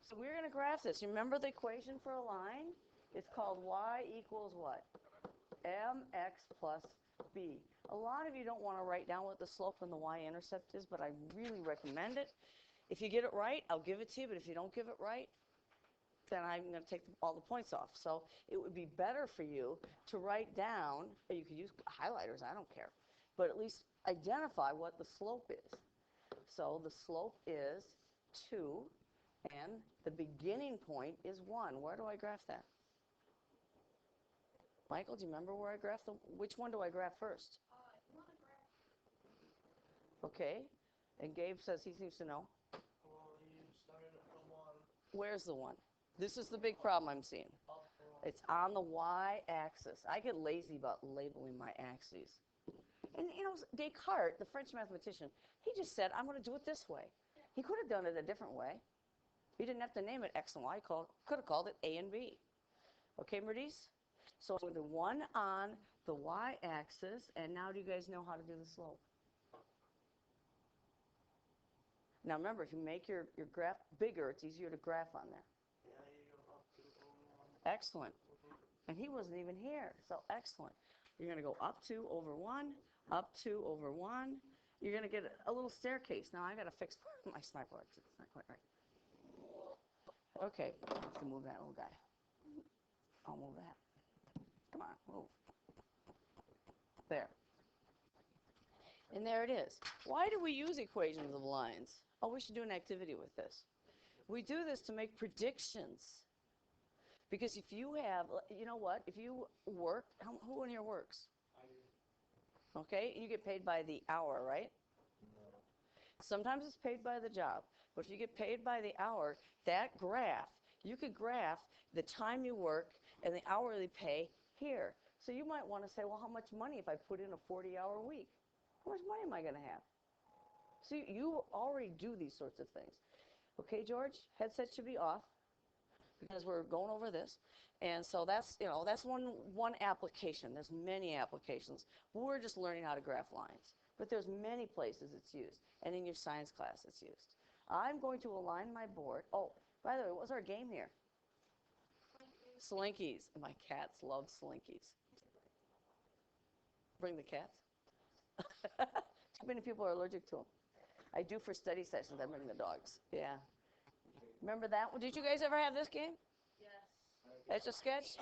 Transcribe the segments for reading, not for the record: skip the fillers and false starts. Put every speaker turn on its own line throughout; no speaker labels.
So we're going to graph this. Remember the equation for a line? It's called y equals what? mx plus b. A lot of you don't want to write down what the slope and the y-intercept is, but I really recommend it. If you get it right, I'll give it to you, but if you don't give it right, then I'm going to take all the points off. So it would be better for you to write down, or you could use highlighters, I don't care, but at least identify what the slope is. So the slope is 2, and the beginning point is 1. Where do I graph that? Michael, do you remember where I graphed which one do I graph first? Okay, and Gabe says he seems to know.
Well, you started from 1.
Where's the 1? This is the big problem I'm seeing. It's on the y-axis. I get lazy about labeling my axes. And, you know, Descartes, the French mathematician, he just said, I'm going to do it this way. He could have done it a different way. He didn't have to name it X and Y. Could have called it A and B. Okay, Merdice? So with the 1 on the y-axis, and now do you guys know how to do the slope? Now remember, if you make your graph bigger, it's easier to graph on there.
Yeah, you go up to over 1.
Excellent. And he wasn't even here, so excellent. You're going to go up 2 over 1, up 2 over 1. You're going to get a little staircase. Now I got to fix my sniper. It's not quite right. Okay, I have to move that little guy. I'll move that. Come on, move. There. And there it is. Why do we use equations of lines? Oh, we should do an activity with this. We do this to make predictions. Because if you have, you know what, if you work, who in here works?
I do.
Okay, you get paid by the hour, right?
No.
Sometimes it's paid by the job. But if you get paid by the hour, that graph, you could graph the time you work and the hourly pay here. So you might want to say, well, how much money if I put in a 40-hour week? How much money am I going to have? So you already do these sorts of things. Okay, George, headset should be off because we're going over this. And so that's, you know, that's one application. There's many applications. We're just learning how to graph lines. But there's many places it's used. And in your science class it's used. I'm going to align my board. Oh, by the way, what's our game here? Slinkies. My cats love slinkies. Bring the cats. Too many people are allergic to them. I do for study sessions. I bring the dogs. Yeah. Remember that one? Did you guys ever have this game?
Yes.
Etch a sketch?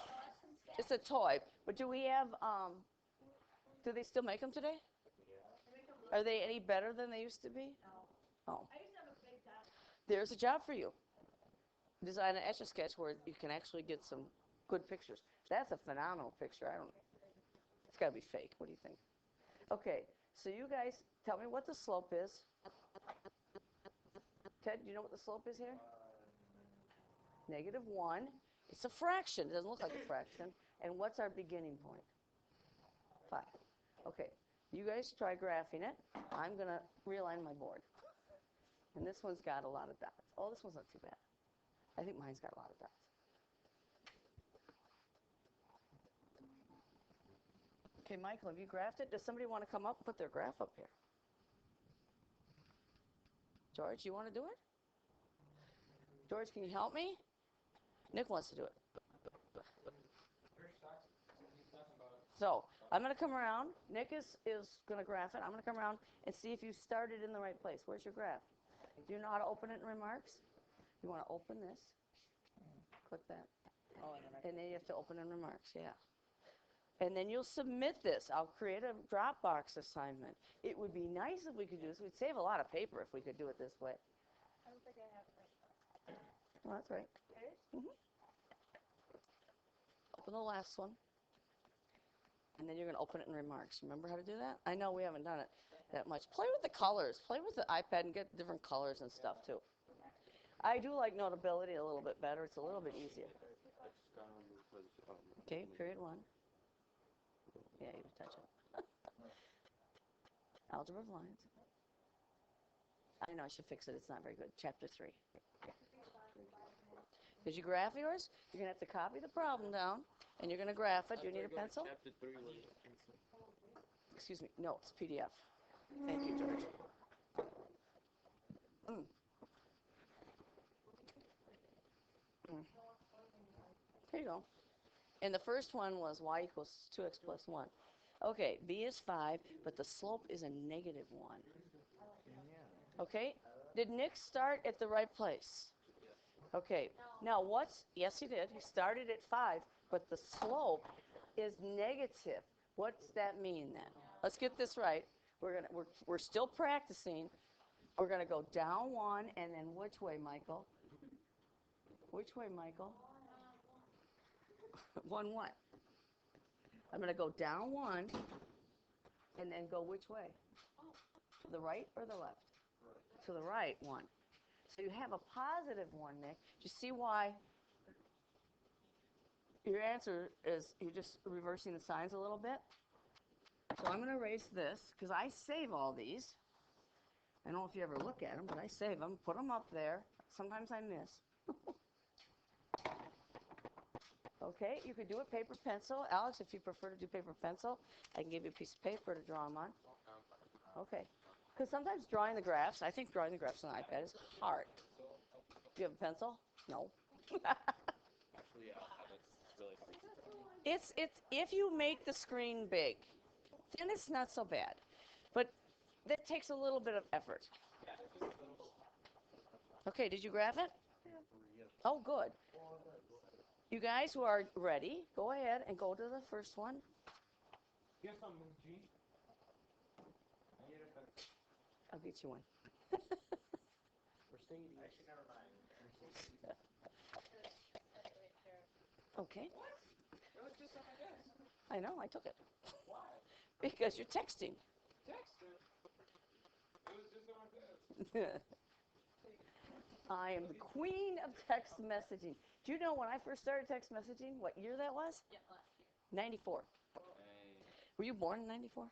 It's a toy. But do we have, do they still make them today?
Yeah.
Are they any better than they used to be?
No.
Oh.
I used to have a big job.
There's a job for you. Design an etch a sketch where you can actually get some good pictures. That's a phenomenal picture. It's got to be fake. What do you think? Okay, so you guys tell me what the slope is. Ted, do you know what the slope is here? -1. It's a fraction. It doesn't look like a fraction. And what's our beginning point? 5. Okay, you guys try graphing it. I'm going to realign my board. And this one's got a lot of dots. Oh, this one's not too bad. I think mine's got a lot of dots. Okay, Michael, have you graphed it? Does somebody want to come up and put their graph up here? George, you want to do it? George, can you help me? Nick wants to do it. So I'm going to come around. Nick is going to graph it. I'm going to come around and see if you started in the right place. Where's your graph? Do you know how to open it in remarks? You want to open this. Click that.
Oh,
And then you have to open in remarks, yeah. And then you'll submit this. I'll create a Dropbox assignment. It would be nice if we could do this. We'd save a lot of paper if we could do it this way.
I don't think I have it right.
Well, that's right. Open the last one. And then you're going to open it in remarks. Remember how to do that? I know we haven't done it that much. Play with the colors. Play with the iPad and get different colors and stuff, too. I do like Notability a little bit better. It's a little bit easier. Okay, period 1. Yeah, you touch it. Algebra of lines. I know I should fix it. It's not very good. Chapter 3. Did you graph yours? You're going to have to copy the problem down, and you're going to graph it. Do you need a pencil?
Chapter 3 was pencil.
Excuse me. No, it's PDF. Thank you, George. Here you go. And the first one was y equals 2x plus 1. Okay, b is 5, but the slope is a negative 1. Okay, did Nick start at the right place? Okay, now yes he did. He started at 5, but the slope is negative. What's that mean then? Let's get this right. We're still practicing. We're going to go down 1 and then which way, Michael? Which way, Michael? 1 what? I'm going to go down 1 and then go which way? To the right or the left? To the right 1. So you have a positive 1, Nick. Do you see why? Your answer is you're just reversing the signs a little bit. So I'm going to erase this because I save all these. I don't know if you ever look at them, but I save them, put them up there. Sometimes I miss. Okay, you could do it paper pencil. Alex, if you prefer to do paper pencil, I can give you a piece of paper to draw them on. Okay. Because sometimes drawing the graphs, I think drawing the graphs on the iPad is hard. Do you have a pencil? No.
Actually, yeah, it's really hard.
It's if you make the screen big, then it's not so bad. But that takes a little bit of effort. Okay, did you graph it? Oh, good. You guys who are ready, go ahead and go to the first one.
You have something, Gene? I need a pencil.
I'll get you one.
Mercedes. Actually, never mind.
Okay.
It was just on my desk.
I know, I took it.
Why?
Because you're texting.
Text it. It was just on my desk.
I am the queen of text messaging. Do you know when I first started text messaging, what year that was?
Yeah, last year.
94. Were you born in 94?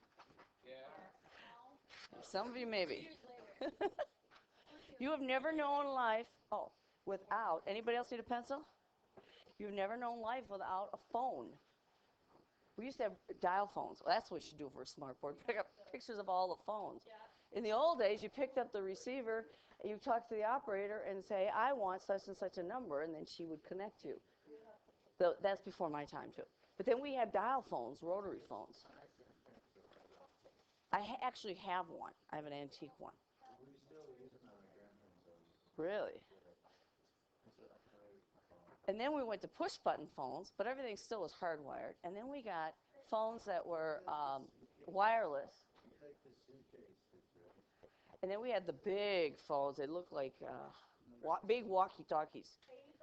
Yeah.
Some of you maybe.
Years later.
You have never known life, without, anybody else need a pencil? You've never known life without a phone. We used to have dial phones. Well, that's what you should do for a smart board. Pick up pictures of all the phones.
Yeah.
In the old days, you picked up the receiver, and you talked to the operator and say, I want such and such a number, and then she would connect you. So that's before my time, too. But then we had dial phones, rotary phones. I actually have one. I have an antique one. Really? And then we went to push-button phones, but everything still was hardwired. And then we got phones that were wireless. And then we had the big phones. They looked like big walkie-talkies.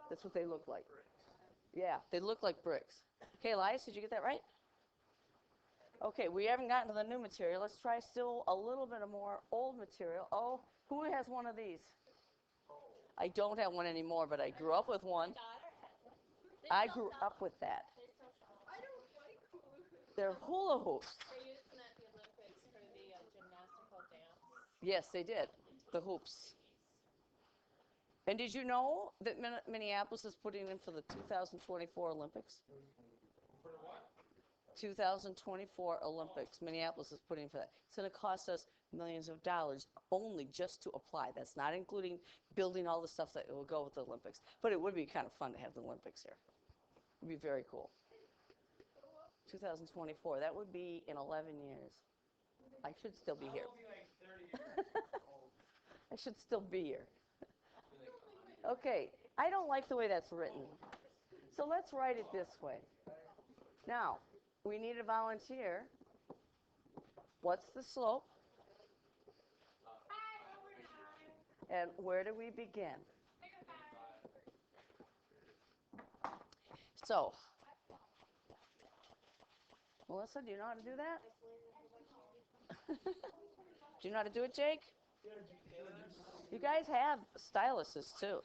That's what they looked like. Yeah, they look like bricks. Okay, Elias, did you get that right? Okay, we haven't gotten to the new material. Let's try still a little bit of more old material. Oh, who has one of these? I don't have one anymore, but I grew up with one. I grew up with that.
I don't like hula.
They're hula hoops.
They used them at the Olympics for the gymnastical dance.
Yes, they did. The hoops. And did you know that Minneapolis is putting in for the 2024 Olympics?
For the what?
2024 Olympics. Minneapolis is putting for that. It's going to cost us millions of dollars only just to apply. That's not including building all the stuff that will go with the Olympics. But it would be kind of fun to have the Olympics here. It would be very cool. 2024. That would be in 11 years. I should still be here.
I will be like 30 years old.
I should still be here. Okay, I don't like the way that's written. So let's write it this way. Now, we need a volunteer. What's the slope? And where do we begin? So, Melissa, do you know how to do that? Do you know how to do it, Jake? You guys have styluses too.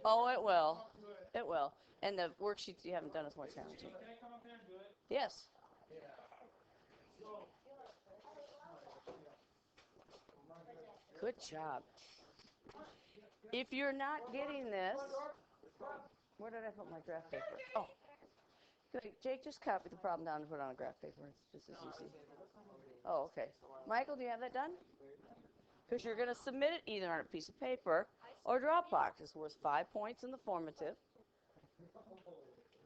Oh, it will. It will. And the worksheets you haven't done is more challenging.
Can I come up there and do it?
Yes. Good job. If you're not getting this, where did I put my graph paper? Oh, good. Jake, just copy the problem down and put it on a graph paper. It's just as easy. Oh, okay. Michael, do you have that done? because you're going to submit it either on a piece of paper or Dropbox. It's worth 5 points in the formative.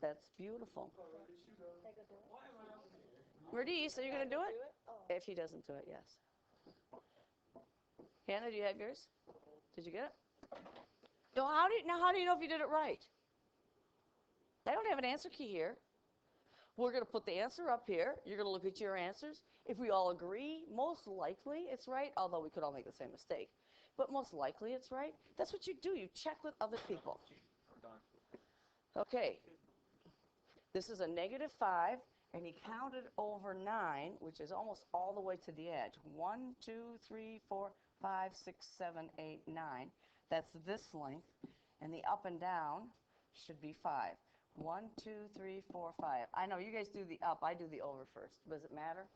That's beautiful. Merdice, are you going to do it? If he doesn't do it, yes. Hannah, do you have yours? Did you get it? No, how do you know if you did it right? I don't have an answer key here. We're going to put the answer up here. You're going to look at your answers. If we all agree, most likely it's right, although we could all make the same mistake. But most likely it's right. That's what you do. You check with other people. Okay. This is a -5, and he counted over 9, which is almost all the way to the edge. 1, 2, 3, 4, 5, 6, 7, 8, 9. That's this length. And the up and down should be 5. 1, 2, 3, 4, 5. I know you guys do the up. I do the over first. Does it matter?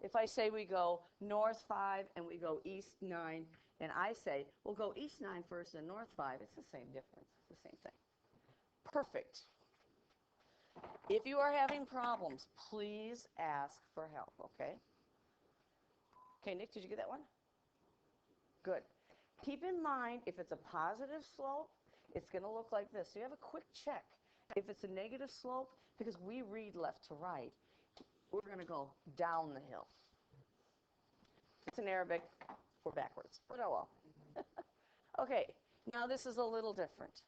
If I say we go north 5 and we go east 9, and I say we'll go east 9 first and north 5, it's the same difference. It's the same thing. Perfect. If you are having problems, please ask for help, okay? Okay, Nick, did you get that one? Good. Keep in mind, if it's a positive slope, it's going to look like this. So you have a quick check. If it's a negative slope, because we read left to right, we're going to go down the hill. It's in Arabic, we're backwards, but oh well. Okay, now this is a little different.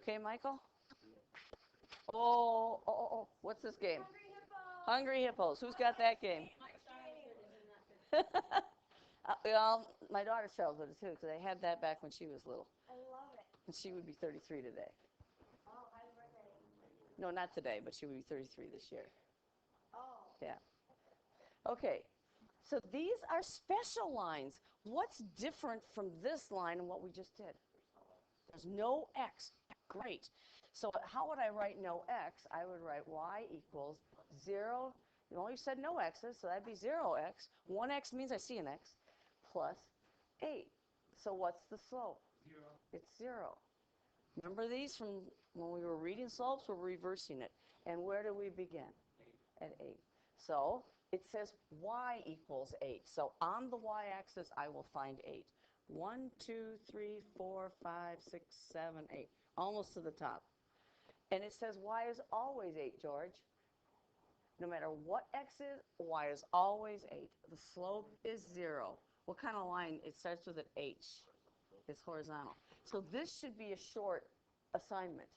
Okay, Michael? Oh, what's this game? Hungry Hippos. Who's got that game? Well, my daughter's childhood too, because I had that back when she was little.
I love it.
And she would be 33 today.
Oh, happy birthday.
No, not today, but she would be 33 this year.
Oh.
Yeah. Okay. So these are special lines. What's different from this line and what we just did? There's no x. Great. So how would I write no x? I would write y equals 0. You only said no x's, so that'd be 0x. 1x means I see an x, plus 8. So what's the slope?
0.
It's 0. Remember these from when we were reading slopes? We're reversing it. And where do we begin?
8.
At 8. So it says y equals 8. So on the y-axis, I will find 8. 1, 2, 3, 4, 5, 6, 7, 8. Almost to the top. And it says y is always 8, George. No matter what x is, y is always 8. The slope is 0. What kind of line? It starts with an H. It's horizontal. So this should be a short assignment.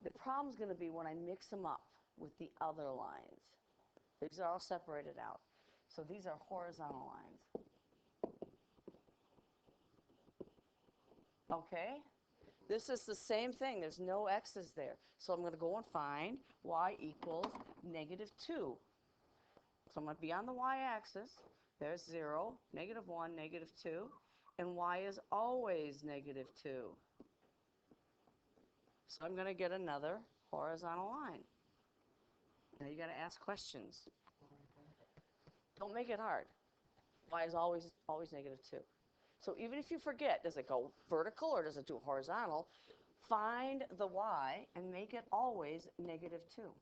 The problem's going to be when I mix them up with the other lines. These are all separated out. So these are horizontal lines. Okay? This is the same thing. There's no x's there. So I'm going to go and find y equals -2. So I'm going to be on the y-axis. There's 0, -1, -2. And y is always -2. So I'm going to get another horizontal line. Now you got to ask questions. Don't make it hard. Y is always -2. So even if you forget, does it go vertical or does it do horizontal? Find the y and make it always -2.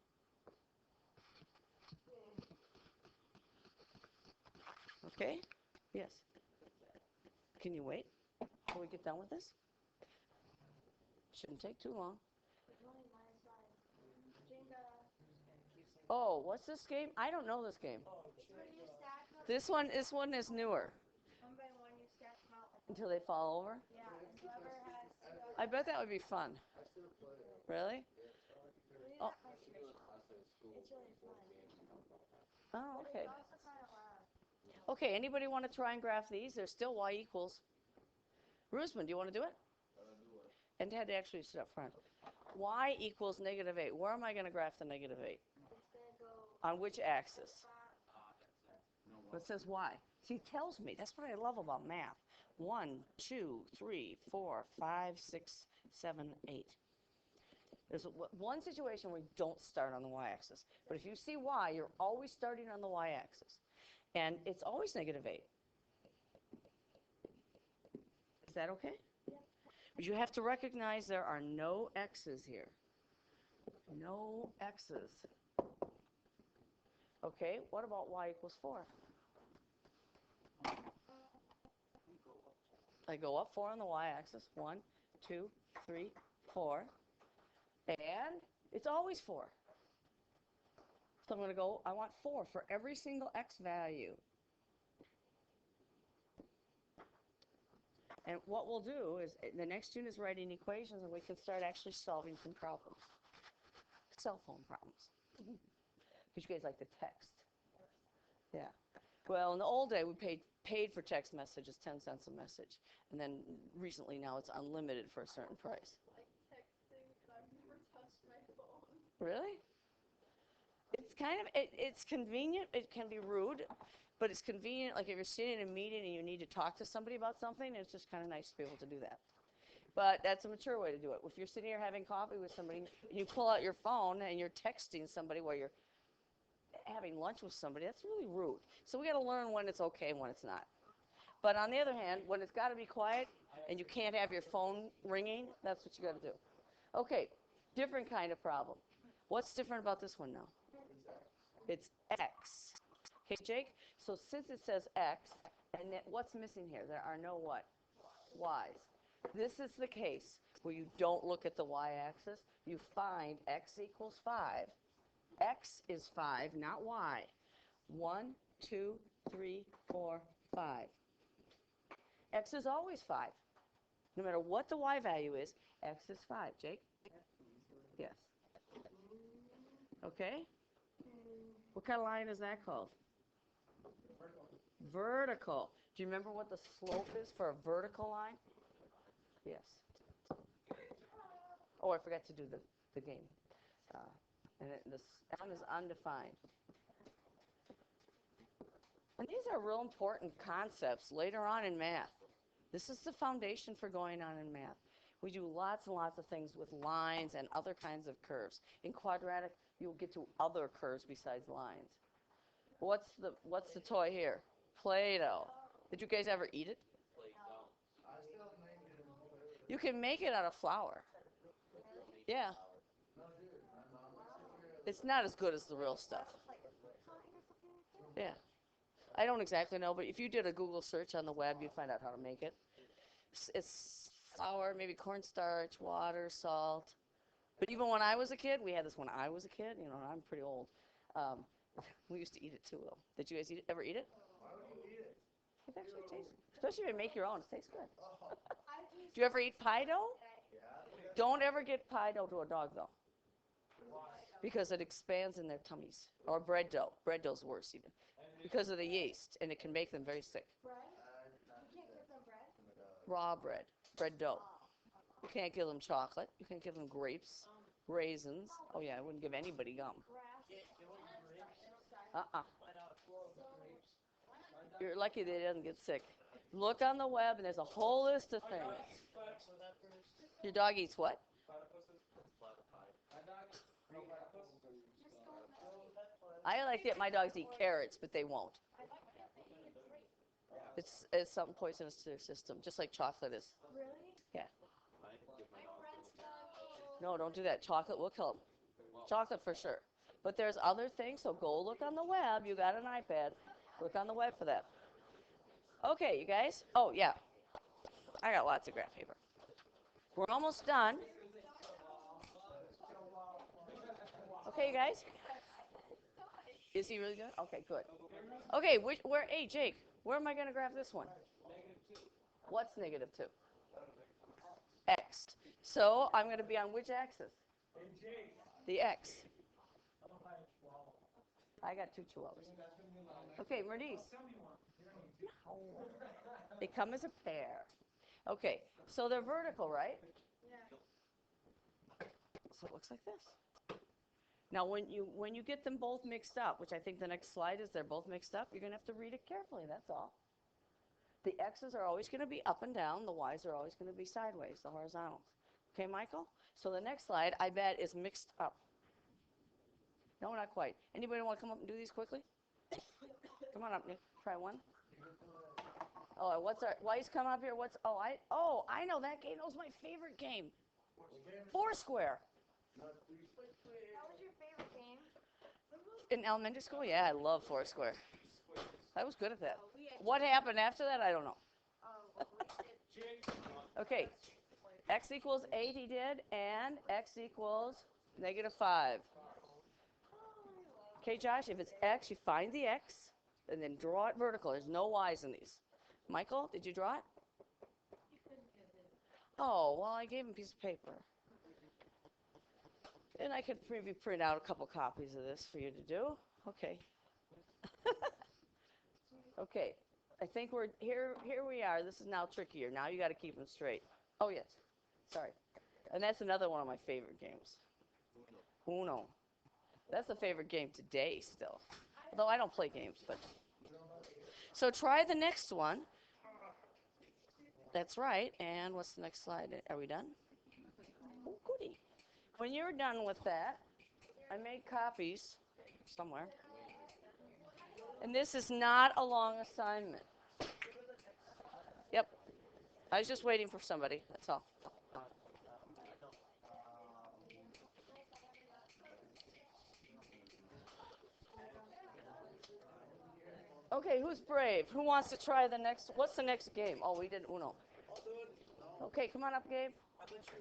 Okay? Yes. Can you wait till we get done with this? Shouldn't take too long. Oh, what's this game? I don't know this game. This one is newer.
One by one, you stack them out.
Until they fall over?
Yeah, and whoever has
I bet that would be fun. Really? Oh.
It's really fun.
Oh,
But
okay.
it's also kind of loud.
Okay, anybody want to try and graph these? They're still y equals. Rusman, do you want to do it? And Ted actually sit up front. Y equals -8. Where am I going to graph the -8?
It's going to go
On which axis?
top.
It says y. See, it tells me. That's what I love about math. 1, 2, 3, 4, 5, 6, 7, 8. There's one situation where you don't start on the y-axis. But if you see y, you're always starting on the y-axis. And it's always -8. Is that okay?
Yeah.
But you have to recognize there are no x's here. No x's. Okay, what about y equals 4? I go up 4 on the y-axis. 1, 2, 3, 4. And it's always 4. So I'm going to go, I want 4 for every single x value. And what we'll do is, the next unit is writing equations, and we can start actually solving some problems. Cell phone problems. Because you guys like the text. Yeah. Well, in the old day, we paid for text messages 10 cents a message. And then recently now it's unlimited for a certain price.
Like texting, and I've never touched my phone.
Really? It's kind of, it's convenient. It can be rude, but it's convenient. Like if you're sitting in a meeting and you need to talk to somebody about something, it's just kind of nice to be able to do that. But that's a mature way to do it. If you're sitting here having coffee with somebody, and you pull out your phone and you're texting somebody while you're having lunch with somebody, that's really rude. So we got to learn when it's okay and when it's not. But on the other hand, when it's got to be quiet and you can't have your phone ringing, that's what you got to do. Okay, different kind of problem. What's different about this one now? It's x. Okay, Jake? So since it says x, and what's missing here? There are no what? Y's. This is the case where you don't look at the y-axis. You find x equals 5. X is 5, not y. 1, 2, 3, 4, 5. X is always 5. No matter what the y value is, x is 5. Jake? Yes. Okay? What kind of line is that called? Vertical. Do you remember what the slope is for a vertical line? Yes. Oh, I forgot to do the game. And the sound is undefined. And these are real important concepts later on in math. This is the foundation for going on in math. We do lots and lots of things with lines and other kinds of curves. In quadratic, you'll get to other curves besides lines. What's the toy here? Play-Doh. Did you guys ever eat it? You can make it out of flour. Yeah. It's not as good as the real stuff. Yeah. I don't exactly know, but if you did a Google search on the web, you'd find out how to make it. It's flour, maybe cornstarch, water, salt. But even when I was a kid, we had this when I was a kid. You know, I'm pretty old. We used to eat it too, though. Did you guys ever eat it? It actually tastes, especially if you make your own, it tastes good. Do you ever eat pie dough? Don't ever get pie dough to a dog, though, because it expands in their tummies. Or bread dough. Bread dough's worse, even, because of the yeast, and it can make them very sick.
Bread? You can't give them bread?
Raw bread dough. You can't give them chocolate. You can't give them grapes, raisins. Oh, yeah, I wouldn't give anybody gum. Uh-uh. You're lucky they didn't get sick. Look on the web, and there's a whole list of things. Your dog eats what? I like that my dogs eat carrots, but they won't. It's something poisonous to their system, just like chocolate is.
Really?
Yeah.
My friend's dog.
No, don't do that. Chocolate will kill them. Chocolate for sure. But there's other things, so go look on the web. You got an iPad. Look on the web for that. Okay, you guys. Oh, yeah. I got lots of graph paper. We're almost done. Okay, you guys? Is he really good? Okay, good. Okay, hey, Jake, where am I going to graph this one? What's negative 2? X. So I'm going to be on which axis? The X. I got 2 chihuahuas. Okay, Mernice. No. They come as a pair. Okay, so they're vertical, right?
Yeah.
So it looks like this. Now, when you get them both mixed up, which I think the next slide is they're both mixed up, you're going to have to read it carefully, that's all. The X's are always going to be up and down. The Y's are always going to be sideways, the horizontals. Okay, Michael? So the next slide, I bet, is mixed up. No, not quite. Anybody want to come up and do these quickly? Come on up, Nick. Try one. Oh, Y's come up here. I know that game. That was my favorite game. Foursquare.
That was your favorite game?
In elementary school? Yeah, I love Foursquare. I was good at that. What happened after that? I don't know.
Oh, well, we did
Okay, x equals 8 he did, and x equals -5. Okay, Josh, if it's x, you find the x, and then draw it vertical. There's no y's in these. Michael, did you draw it? Oh, well, I gave him a piece of paper. And I could maybe print out a couple copies of this for you to do. Okay. Okay, I think we're here. Here we are. This is now trickier. Now you got to keep them straight. Oh yes, sorry. And that's another one of my favorite games. Uno. That's a favorite game today still. Though I don't play games, but. So try the next one. That's right. And what's the next slide? Are we done? Oh, goody. When you're done with that, I made copies somewhere. And this is not a long assignment. Yep. I was just waiting for somebody. That's all. Okay, who's brave? Who wants to try the next? What's the next game? Oh, we did Uno. Okay, come on up, Gabe.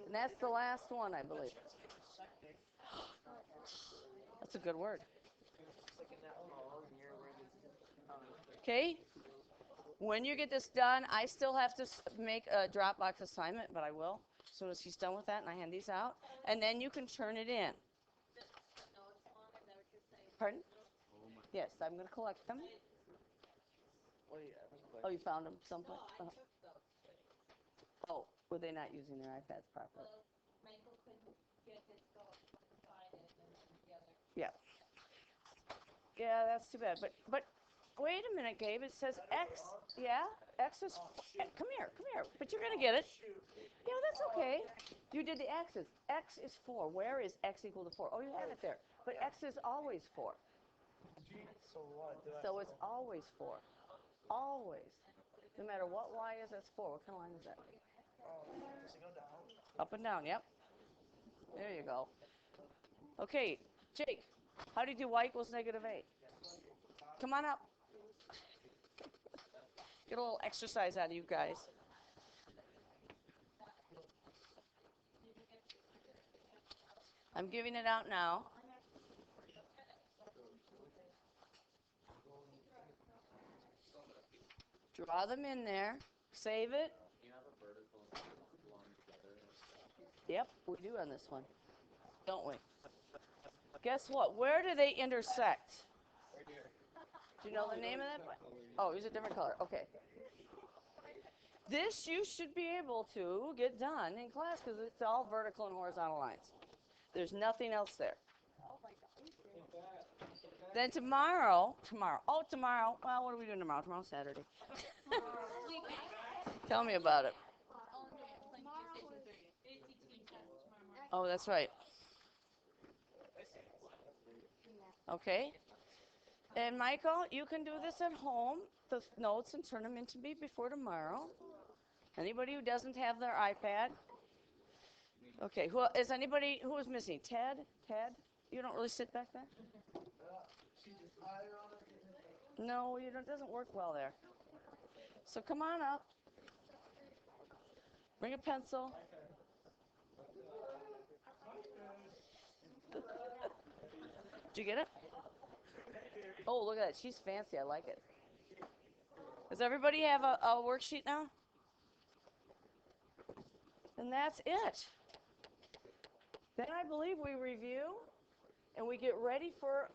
And that's the last one, I believe. That's a good word. Okay. When you get this done, I still have to make a Dropbox assignment, but I will as soon as he's done with that, and I hand these out. And then you can turn it in. Pardon? Yes, I'm going to collect them. Oh, you found them someplace? Oh, were they not using their iPads properly? Yeah. Yeah, that's too bad. But wait a minute, Gabe. It says X. Yeah, X is. Come here, come here. But you're gonna get it. Yeah, that's okay. You did the X's. X is 4. Where is X equal to 4? Oh, you have it there. But X is always 4. So it's always 4. Always. No matter what Y is, that's 4. What kind of line is that? Up and down. Yep. There you go. Okay, Jake. How do you do Y equals -8? Come on up. Get a little exercise out of you guys. I'm giving it out now. Draw them in there. Save it. Yep, we do on this one. Don't we? Guess what? Where do they intersect? Do you know the name of that? Oh, use a different color. Okay. This you should be able to get done in class because it's all vertical and horizontal lines. There's nothing else there. Then tomorrow, well, what are we doing tomorrow? Tomorrow's Saturday. Tell me about it. Oh, that's right. Okay. And Michael, you can do this at home, the notes, and turn them into me before tomorrow. Anybody who doesn't have their iPad? Okay, who is anybody who is missing? Ted? Ted? You don't really sit back there? No, you don't, it doesn't work well there. So come on up. Bring a pencil. Did you get it? Oh, look at that. She's fancy. I like it. Does everybody have a worksheet now? And that's it. Then I believe we review and we get ready for